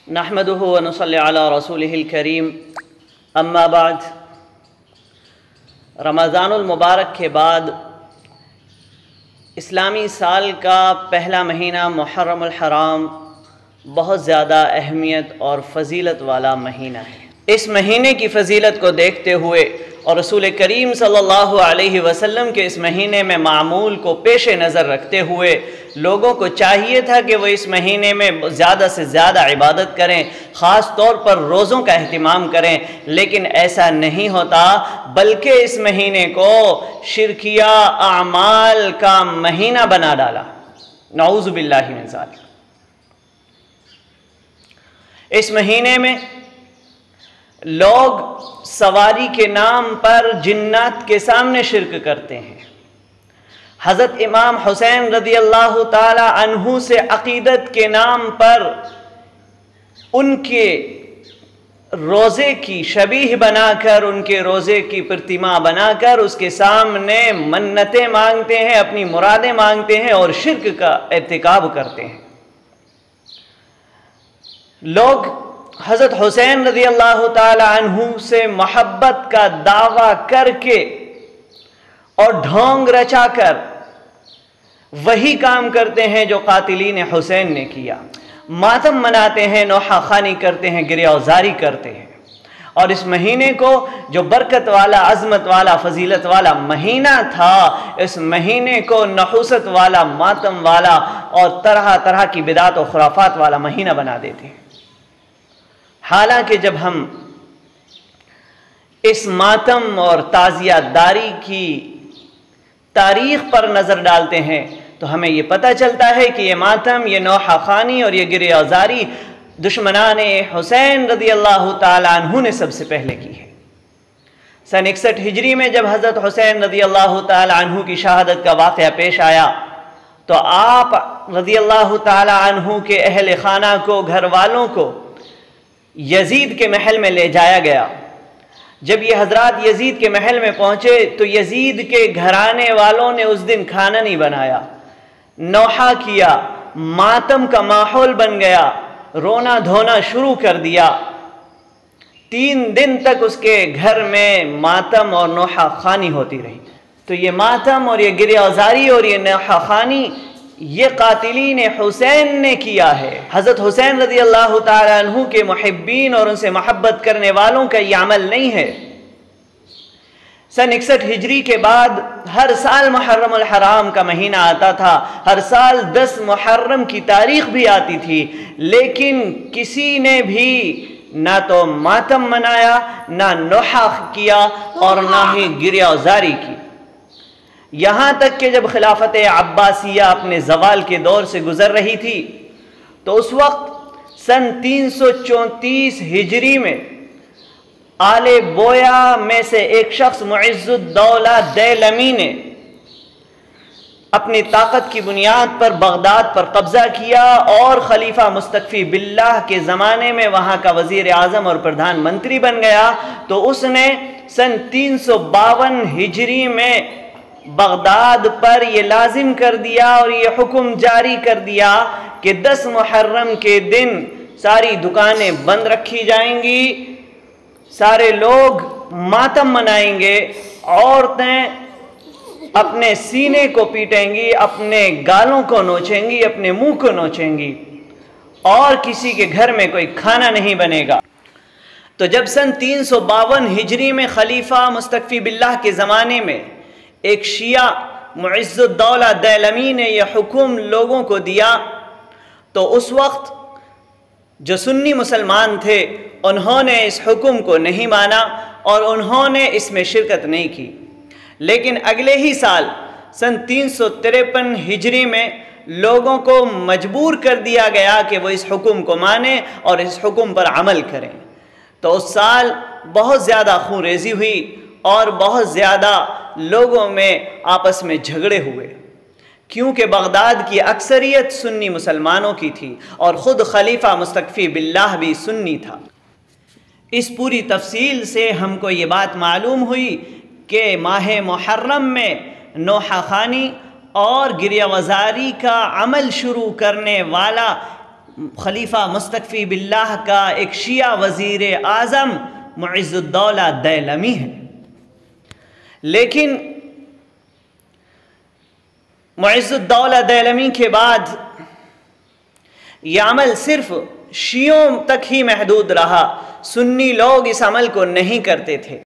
نحمده ونصلي على رسوله الكريم اما بعد۔ رمضان المبارک کے بعد اسلامی سال کا پہلا مہینہ محرم الحرام بہت زیادہ اہمیت اور فضیلت والا مہینہ ہے۔ اس مہینے کی فضیلت کو دیکھتے ہوئے اور رسول کریم صلی اللہ علیہ وسلم کے اس مہینے میں معمول کو پیش نظر رکھتے ہوئے لوگوں کو چاہیے تھا کہ وہ اس مہینے میں زیادہ سے زیادہ عبادت کریں، خاص طور پر روزوں کا اہتمام کریں، لیکن ایسا نہیں ہوتا، بلکہ اس مہینے کو شرکیہ اعمال کا مہینہ بنا ڈالا۔ نعوذ باللہ من ذالک۔ اس مہینے میں لوگ سواری کے نام پر جنات کے سامنے شرک کرتے ہیں۔ حضرت امام حسین رضی اللہ تعالی عنہ سے عقیدت کے نام پر ان کے روزے کی شبیہ بنا کر، ان کے روزے کی پرتما بنا کر اس کے سامنے منتیں مانگتے ہیں، اپنی مرادیں مانگتے ہیں اور شرک کا ارتکاب کرتے ہیں۔ لوگ حضرت حسین رضی اللہ تعالی عنہ سے محبت کا دعویٰ کر کے اور ڈھونگ رچا کر وہی کام کرتے ہیں جو قاتلین حسین نے کیا، ماتم مناتے ہیں، نوحہ خوانی کرتے ہیں، گریہ وزاری کرتے ہیں۔ اور اس مہینے کو جو برکت والا، عظمت والا، فضیلت والا مہینہ تھا، اس مہینے کو نحوست والا، ماتم والا اور طرح طرح کی بدعت و خرافات والا مہینہ بنا دیتے ہیں۔ حالانکہ جب ہم اس ماتم اور تعزیہ داری کی تاریخ پر نظر ڈالتے ہیں تو ہمیں یہ پتہ چلتا ہے کہ یہ ماتم، یہ نوحہ خوانی اور یہ گریہ وزاری دشمنان حسین رضی اللہ تعالی عنہ نے سب سے پہلے کی ہے۔ سن 61 ہجری میں جب حضرت حسین رضی اللہ تعالی عنہ کی شہادت کا واقعہ پیش آیا تو آپ رضی اللہ تعالی عنہ کے اہل خانہ کو، گھر والوں کو یزید کے محل میں لے جایا گیا۔ جب یہ حضرات یزید کے محل میں پہنچے تو یزید کے گھرانے والوں نے اس دن کھانا نہیں بنایا، نوحہ کیا، ماتم کا ماحول بن گیا، رونا دھونا شروع کر دیا۔ 3 دن تک اس کے گھر میں ماتم اور نوحہ خوانی ہوتی رہی۔ تو یہ ماتم اور یہ گریہ وزاری اور یہ نوحہ خوانی یہ قاتلین حسین نے کیا ہے۔ حضرت حسین رضی اللہ تعالی عنہ کے محبین اور ان سے محبت کرنے والوں کا یہ عمل نہیں ہے۔ سن 61 ہجری کے بعد ہر سال محرم الحرام کا مہینہ آتا تھا، ہر سال 10 محرم کی تاریخ بھی آتی تھی، لیکن کسی نے بھی نہ تو ماتم منایا، نہ نوحہ کیا اور نہ ہی گریہ وزاری کی۔ یہاں تک کہ جب خلافت عباسیہ اپنے زوال کے دور سے گزر رہی تھی تو اس وقت سن 334 ہجری میں آل بویا میں سے ایک شخص معز الدولہ دیلمی نے اپنی طاقت کی بنیاد پر بغداد پر قبضہ کیا اور خلیفہ مستکفی باللہ کے زمانے میں وہاں کا وزیر اعظم اور پردھان منتری بن گیا۔ تو اس نے سن 352 ہجری میں بغداد پر یہ لازم کر دیا اور یہ حکم جاری کر دیا کہ 10 محرم کے دن ساری دکانیں بند رکھی جائیں گی، سارے لوگ ماتم منائیں گے، عورتیں اپنے سینے کو پیٹیں گی، اپنے گالوں کو نوچیں گی، اپنے منہ کو نوچیں گی، اور کسی کے گھر میں کوئی کھانا نہیں بنے گا۔ تو جب سن 352 ہجری میں خلیفہ مستکفی باللہ کے زمانے میں ایک شیعہ معز الدولہ دیلمی نے یہ حکم لوگوں کو دیا تو اس وقت جو سنی مسلمان تھے انہوں نے اس حکم کو نہیں مانا اور انہوں نے اس میں شرکت نہیں کی۔ لیکن اگلے ہی سال سن 353 ہجری میں لوگوں کو مجبور کر دیا گیا کہ وہ اس حکم کو مانیں اور اس حکم پر عمل کریں۔ تو اس سال بہت زیادہ خون ریزی ہوئی اور بہت زیادہ لوگوں میں آپس میں جھگڑے ہوئے، کیونکہ بغداد کی اکثریت سنی مسلمانوں کی تھی اور خود خلیفہ مستکفی باللہ بھی سنی تھا۔ اس پوری تفصیل سے ہم کو یہ بات معلوم ہوئی کہ ماہ محرم میں نوحہ خوانی اور گریہ وزاری کا عمل شروع کرنے والا خلیفہ مستکفی باللہ کا ایک شیعہ وزیر اعظم معز الدولہ دیلمی ہے، لیکن معز الدولہ دیلمی کے بعد یہ عمل صرف شیعوں تک ہی محدود رہا، سنی لوگ اس عمل کو نہیں کرتے تھے۔